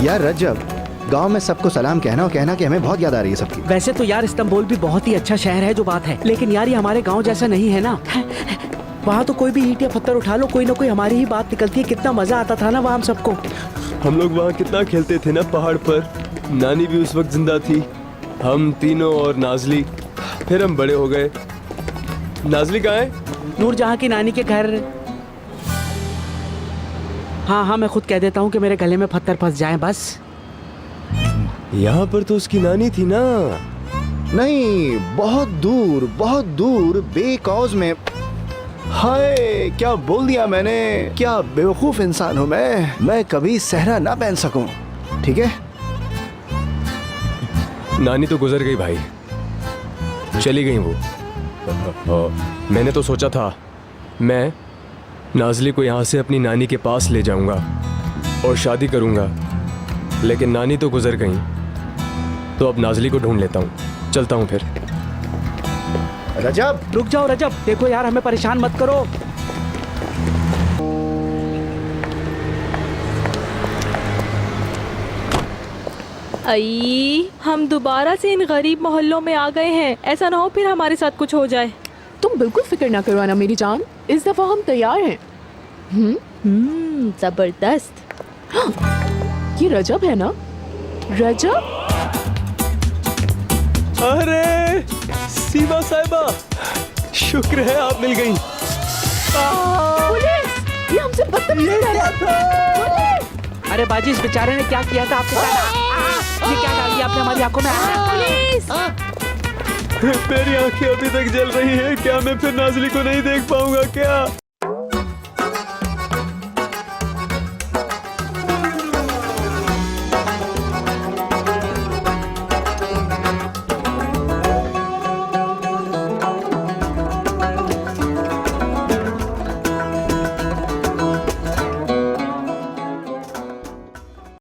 यार रजब, गांव में सबको सलाम कहना और कहना कि हमें बहुत याद आ रही है सबकी। वैसे तो यार इस्तांबुल भी बहुत ही अच्छा शहर है जो बात है, लेकिन यार ये हमारे गांव जैसा नहीं है ना। वहाँ तो कोई भी ईंट या पत्थर उठा लो, कोई ना कोई हमारी ही बात निकलती है। कितना मजा आता था ना वहाँ हम सबको। हम लोग वहाँ कितना खेलते थे ना पहाड़ पर। नानी भी उस वक्त जिंदा थी, हम तीनों और नाजली। फिर हम बड़े हो गए। नाजली कहाँ है? नूरजहां की नानी के घर। हाँ हाँ, मैं खुद कह देता हूँ कि मेरे गले में पत्थर फंस जाए बस। यहाँ पर तो उसकी नानी थी ना। नहीं, बहुत दूर बेकौज में। हाय, क्या बोल दिया मैंने? क्या बेवकूफ इंसान हूँ मैं कभी सहरा ना पहन सकूं। ठीक है, नानी तो गुजर गई भाई, चली गई वो। मैंने तो सोचा था मैं नाजली को यहाँ से अपनी नानी के पास ले जाऊंगा और शादी करूंगा, लेकिन नानी तो गुजर गई। तो अब नाजली को ढूंढ लेता हूँ, चलता हूँ फिर। रजब रुक जाओ रजब, देखो यार हमें परेशान मत करो। आई, हम दोबारा से इन गरीब मोहल्लों में आ गए हैं। ऐसा ना हो फिर हमारे साथ कुछ हो जाए। तुम बिल्कुल फिक्र ना करो ना मेरी जान, इस दफा हम तैयार हैं। जबरदस्त। ये रजब है ना? रजब? अरे सीमा साहिबा, शुक्र है आप मिल गई। पुलिस! ये हमसे बदतमीजी कर रहा था। अरे बाजी, इस बेचारे ने क्या किया था आपके साथ? ये क्या डाल दिया आपने हमारी आंखों में? पुलिस! मेरी आंखें अभी तक जल रही हैं। क्या मैं फिर नाजली को नहीं देख पाऊंगा क्या?